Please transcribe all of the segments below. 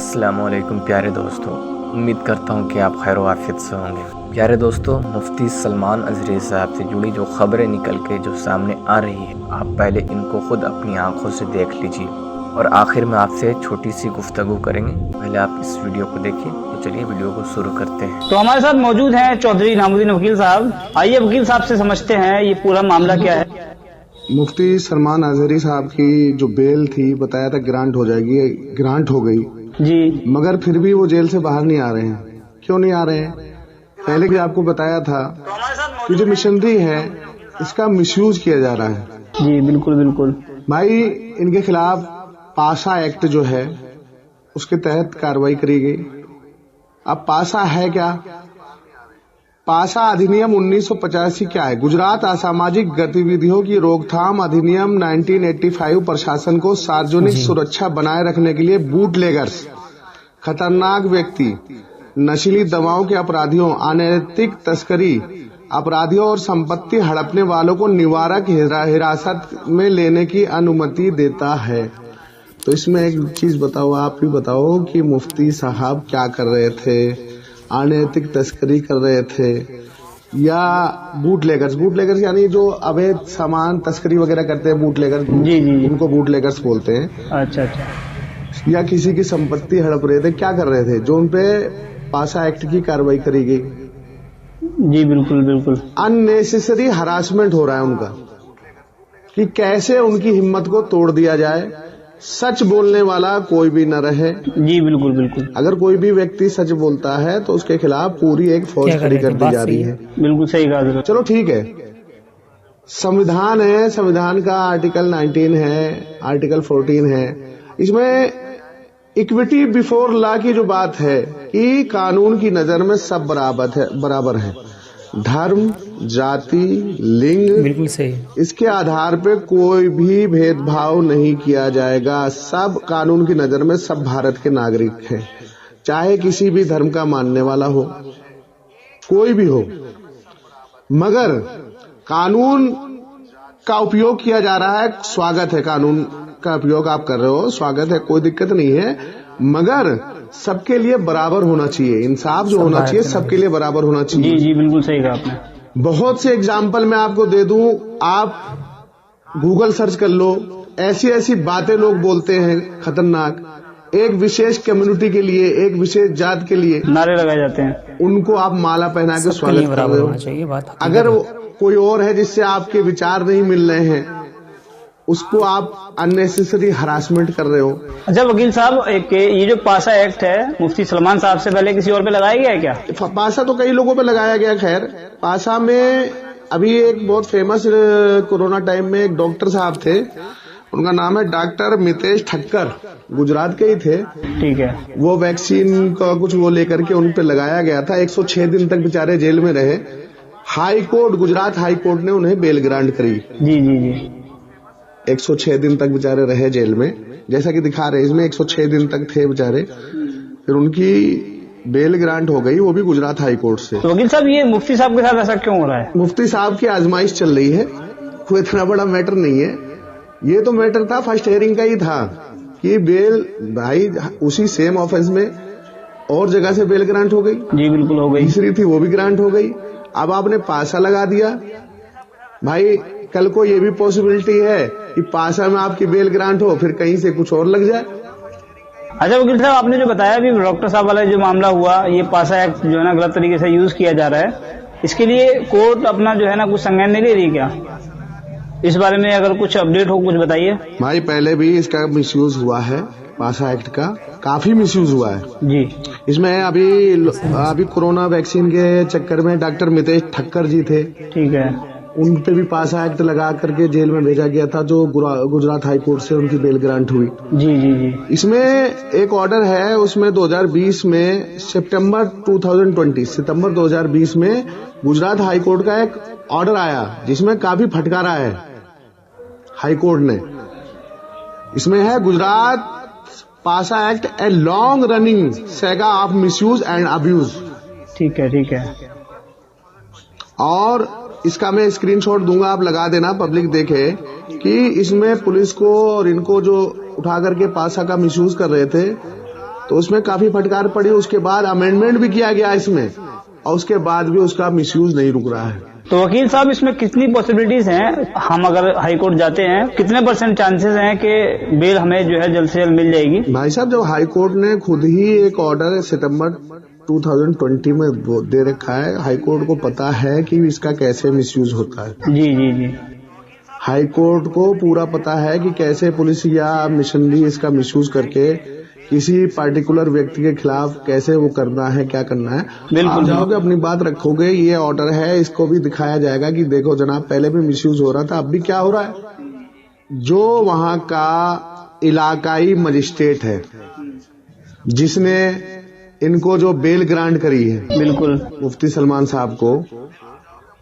अस्सलामुअलैकुम प्यारे दोस्तों, उम्मीद करता हूँ कि आप खैर आफियत से होंगे। प्यारे दोस्तों, मुफ्ती सलमान अजहरी साहब से जुड़ी जो खबरें निकल के जो सामने आ रही है, आप पहले इनको खुद अपनी आंखों से देख लीजिए और आखिर में आपसे छोटी सी गुफ्तगू करेंगे। पहले आप इस वीडियो को देखिए। तो चलिए वीडियो को शुरू करते हैं। तो हमारे साथ मौजूद हैं चौधरी इनामुद्दीन वकील साहब। आइए वकील साहब से समझते हैं ये पूरा मामला क्या है। मुफ्ती सलमान अजहरी साहब की जो बेल थी, बताया था ग्रांट हो जाएगी, ग्रांट हो गई जी, मगर फिर भी वो जेल से बाहर नहीं आ रहे हैं। क्यों नहीं आ रहे हैं? पहले भी आपको बताया था कि जो मिशनरी है इसका मिसयूज किया जा रहा है। जी बिल्कुल बिल्कुल भाई, इनके खिलाफ पासा एक्ट जो है उसके तहत कार्रवाई करी गई। अब पासा है क्या? पासा अधिनियम 1985 क्या है? गुजरात असामाजिक गतिविधियों की रोकथाम अधिनियम 1985 प्रशासन को सार्वजनिक सुरक्षा बनाए रखने के लिए बूटलेगर्स, खतरनाक व्यक्ति, नशीली दवाओं के अपराधियों, अनैतिक तस्करी, अपराधियों और संपत्ति हड़पने वालों को निवारक हिरासत में लेने की अनुमति देता है। तो इसमें एक चीज बताओ, आप भी बताओ कि मुफ्ती साहब क्या कर रहे थे? अनैतिक तस्करी कर रहे थे या बूटलेगर्स यानी जो अवैध सामान तस्करी वगैरह करते हैं, बूटलेगर्स, जी जी उनको बूटलेगर्स बोलते हैं। अच्छा अच्छा, या किसी की संपत्ति हड़प रहे थे, क्या कर रहे थे? जो उनपे पासा एक्ट की कार्रवाई करी गई। जी बिल्कुल बिल्कुल अननेसेसरी हरासमेंट हो रहा है उनका कि कैसे उनकी हिम्मत को तोड़ दिया जाए। सच बोलने वाला कोई भी न रहे। जी बिल्कुल बिल्कुल अगर कोई भी व्यक्ति सच बोलता है तो उसके खिलाफ पूरी एक फौज खड़ी कर दी जा रही है। बिल्कुल सही कहा। चलो ठीक है, संविधान है, संविधान का आर्टिकल 19 है, आर्टिकल 14 है। इसमें इक्विटी बिफोर लॉ की जो बात है कि कानून की नजर में सब बराबर है। धर्म, जाति, लिंग, बिल्कुल सही, इसके आधार पे कोई भी भेदभाव नहीं किया जाएगा। सब कानून की नजर में सब भारत के नागरिक हैं, चाहे किसी भी धर्म का मानने वाला हो, कोई भी हो। मगर कानून का उपयोग किया जा रहा है, स्वागत है। कानून का उपयोग आप कर रहे हो, स्वागत है, कोई दिक्कत नहीं है। मगर सबके लिए बराबर होना चाहिए। इंसाफ जो होना चाहिए सबके लिए बराबर होना चाहिए। जी जी बिल्कुल सही कहा आपने। बहुत से एग्जाम्पल मैं आपको दे दूं, आप गूगल सर्च कर लो। ऐसी ऐसी बातें लोग बोलते हैं खतरनाक, एक विशेष कम्युनिटी के लिए, एक विशेष जात के लिए नारे लगाए जाते हैं। उनको आप माला पहना के स्वागत कर रहे हो। अगर कोई और है जिससे आपके विचार नहीं मिल रहे हैं, उसको आप अननेसेसरी हरासमेंट कर रहे हो। अच्छा वकील साहब, एक ये जो पासा एक्ट है मुफ्ती सलमान साहब से पहले किसी और पे लगाया गया है क्या? पासा तो कई लोगों पे लगाया गया। खैर, पासा में अभी एक बहुत फेमस कोरोना टाइम में एक डॉक्टर साहब थे, उनका नाम है डॉक्टर मितेश ठक्कर, गुजरात के ही थे। ठीक है। वो वैक्सीन का कुछ वो लेकर के उन पे लगाया गया था। 106 दिन तक बेचारे जेल में रहे। High court, Gujarat high court ने उन्हें बेल ग्रांट करी। जी जी जी 106 दिन तक बेचारे रहे जेल में, जैसा कि दिखा रहे हैं इसमें 106 दिन तक थे बेचारे। फिर उनकी बेल ग्रांट हो गई, वो भी गुजरात हाई कोर्ट से। तो वकील साहब, ये मुफ्ती साहब के साथ ऐसा क्यों हो रहा है? मुफ्ती साहब की आजमाइश चल रही है, कोई इतना बड़ा मैटर नहीं है। ये तो मैटर था फर्स्ट हेयरिंग का ही था कि बेल, भाई उसी सेम ऑफेंस में और जगह से बेल ग्रांट हो गई। जी बिल्कुल हो गई। तीसरी थी वो भी ग्रांट हो गई। अब आपने पासा लगा दिया। भाई कल को ये भी पॉसिबिलिटी है कि पासा में आपकी बेल ग्रांट हो, फिर कहीं से कुछ और लग जाए। अच्छा वकील साहब, आपने जो बताया अभी डॉक्टर साहब वाला जो मामला हुआ, ये पासा एक्ट जो है ना गलत तरीके से यूज किया जा रहा है, इसके लिए कोर्ट अपना जो है ना कुछ संज्ञान नहीं ले रही क्या? इस बारे में अगर कुछ अपडेट हो कुछ बताइए। भाई पहले भी इसका मिसयूज हुआ है, पासा एक्ट का काफी मिसयूज हुआ है जी। इसमें अभी कोरोना वैक्सीन के चक्कर में डॉक्टर मितेश ठक्कर जी थे, ठीक है, उन पे भी पासा एक्ट लगा करके जेल में भेजा गया था, जो गुजरात हाई कोर्ट से उनकी बेल ग्रांट हुई। जी जी जी इसमें एक ऑर्डर है, उसमें 2020 में सितंबर 2020 में गुजरात हाई कोर्ट का एक ऑर्डर आया जिसमें काफी फटकारा है हाई कोर्ट ने। इसमें है गुजरात पासा act a long running saga of misuse and abuse. ठीक है ठीक है। और इसका मैं स्क्रीनशॉट दूंगा, आप लगा देना, पब्लिक देखे कि इसमें पुलिस को और इनको जो उठा करके पासा का मिसयूज कर रहे थे, तो उसमें काफी फटकार पड़ी। उसके बाद अमेंडमेंट भी किया गया इसमें, और उसके बाद भी उसका मिसयूज नहीं रुक रहा है। तो वकील साहब, इसमें कितनी पॉसिबिलिटीज हैं, हम अगर हाई कोर्ट जाते हैं कितने % चांसेस हैं कि बेल हमें जो है जल्द से जल्द मिल जाएगी? भाई साहब, जब हाई कोर्ट ने खुद ही एक ऑर्डर सितंबर 2020 में दे रखा है, हाई कोर्ट को पता है कि इसका कैसे मिसयूज होता है। जी जी जी। हाई कोर्ट को पूरा पता है कि कैसे पुलिस या मिशनरी इसका मिसयूज करके किसी पार्टिकुलर व्यक्ति के खिलाफ कैसे वो करना है, क्या करना है। बिल्कुल आप जाओगे, अपनी बात रखोगे, ये ऑर्डर है, इसको भी दिखाया जाएगा कि देखो जनाब, पहले भी मिसयूज हो रहा था, अब भी क्या हो रहा है। जो वहां का इलाकाई मजिस्ट्रेट है जिसने इनको जो बेल ग्रांट करी है, बिल्कुल, मुफ्ती सलमान साहब को,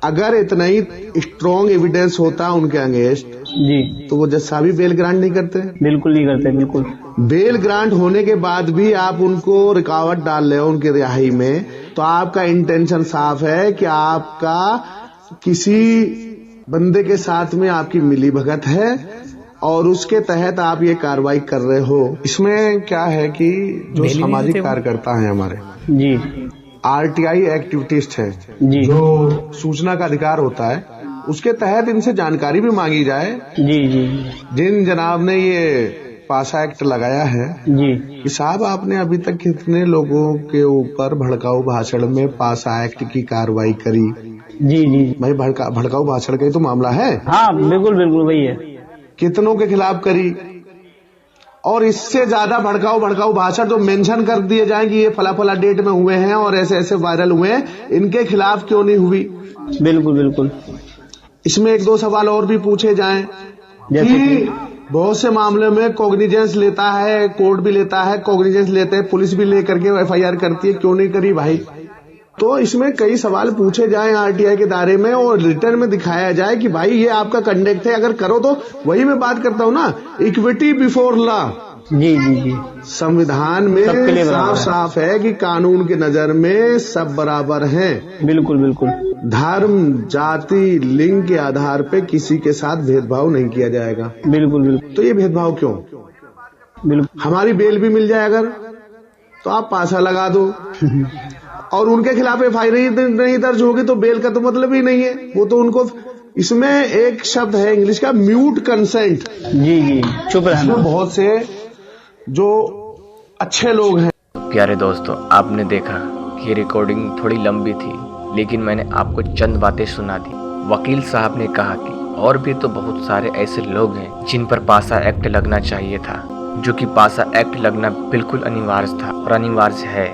अगर इतना ही स्ट्रॉन्ग एविडेंस होता उनके अगेंस्ट जी, तो वो जज साहब भी बेल ग्रांट नहीं करते। बिल्कुल नहीं करते। बिल्कुल, बेल ग्रांट होने के बाद भी आप उनको रुकावट डाल रहे हो उनकी रिहाई में, तो आपका इंटेंशन साफ है कि आपका किसी बंदे के साथ में आपकी मिली भगत है और उसके तहत आप ये कार्रवाई कर रहे हो। इसमें क्या है कि जो सामाजिक कार्यकर्ता हैं हमारे, जी, आरटीआई एक्टिविटिस्ट हैं, जी, जो सूचना का अधिकार होता है, उसके तहत इनसे जानकारी भी मांगी जाए। जी जी जिन जनाब ने ये पासा एक्ट लगाया है जी, कि साहब आपने अभी तक कितने लोगों के ऊपर भड़काऊ भाषण में पासा एक्ट की कार्रवाई करी। जी जी, भाई भड़काऊ भाषण का ही तो मामला है। हाँ बिल्कुल बिल्कुल वही है। कितनों के खिलाफ करी, और इससे ज्यादा भड़काऊ भाषण जो मेंशन कर दिए जाए कि ये फला फला डेट में हुए हैं और ऐसे ऐसे वायरल हुए हैं, इनके खिलाफ क्यों नहीं हुई। बिल्कुल बिल्कुल। इसमें एक दो सवाल और भी पूछे जाएं कि बहुत से मामलों में कॉग्निजेंस लेता है, कोर्ट भी लेता है, कॉग्निजेंस लेते हैं, पुलिस भी लेकर के एफआईआर करती है, क्यों नहीं करी भाई। तो इसमें कई सवाल पूछे जाएं आरटीआई के दायरे में, और रिटर्न में दिखाया जाए कि भाई ये आपका कंडक्ट है, अगर करो तो। वही मैं बात करता हूँ ना, इक्विटी बिफोर लॉ। जी जी जी, संविधान में साफ साफ है कि कानून की नजर में सब बराबर हैं। बिल्कुल बिल्कुल। धर्म, जाति, लिंग के आधार पे किसी के साथ भेदभाव नहीं किया जाएगा। बिल्कुल बिल्कुल। तो ये भेदभाव क्यों। बिल्कुल, हमारी बेल भी मिल जाए अगर, तो आप पासा लगा दो और उनके खिलाफ एफआईआर नहीं दर्ज होगी तो बेल का तो मतलब ही नहीं है। वो तो उनको, इसमें एक शब्द है इंग्लिश का, म्यूट कंसेंट। जी जी, चुप रहना। बहुत से जो अच्छे लोग हैं। प्यारे दोस्तों, आपने देखा कि रिकॉर्डिंग थोड़ी लंबी थी, लेकिन मैंने आपको चंद बातें सुना दी। वकील साहब ने कहा कि और भी तो बहुत सारे ऐसे लोग हैं जिन पर पासा एक्ट लगना चाहिए था, जो कि पासा एक्ट लगना बिल्कुल अनिवार्य था और अनिवार्य है,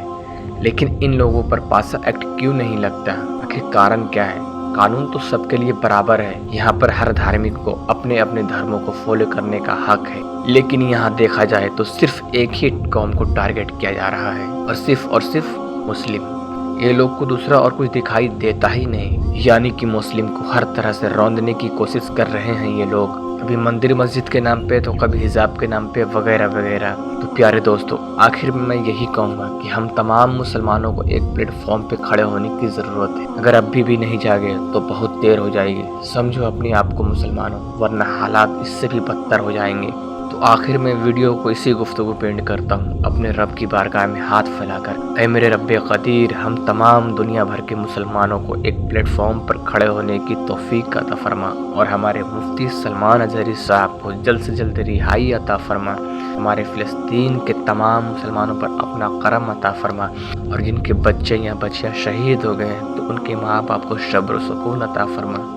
लेकिन इन लोगों पर पासा एक्ट क्यों नहीं लगता। आखिर कारण क्या है। कानून तो सबके लिए बराबर है। यहाँ पर हर धार्मिक को अपने अपने धर्मों को फॉलो करने का हक है, लेकिन यहाँ देखा जाए तो सिर्फ एक ही कौम को टारगेट किया जा रहा है, और सिर्फ मुस्लिम। ये लोग को दूसरा और कुछ दिखाई देता ही नहीं, यानी कि मुस्लिम को हर तरह से रौंदने की कोशिश कर रहे हैं ये लोग, कभी मंदिर मस्जिद के नाम पे, तो कभी हिजाब के नाम पे, वगैरह वगैरह। तो प्यारे दोस्तों, आखिर में मैं यही कहूँगा कि हम तमाम मुसलमानों को एक प्लेटफॉर्म पे खड़े होने की ज़रूरत है। अगर अभी भी नहीं जागे तो बहुत देर हो जाएगी। समझो अपने आप को मुसलमानों, वरना हालात इससे भी बदतर हो जाएंगे। तो आखिर में वीडियो को इसी गुफ्तगू पे एंड करता हूँ, अपने रब की बारगाह में हाथ फैलाकर, ऐ मेरे रब्बे क़दीर, हम तमाम दुनिया भर के मुसलमानों को एक प्लेटफॉर्म पर खड़े होने की तौफीक अता फरमा, और हमारे मुफ्ती सलमान अज़हरी साहब को जल्द से जल्द रिहाई अता फरमा। हमारे फ़िलिस्तीन के तमाम मुसलमानों पर अपना करम अता फरमा, और जिनके बच्चे या बच्चियाँ शहीद हो गए हैं तो उनके माँ बाप को सब्र सुकून अता फरमा।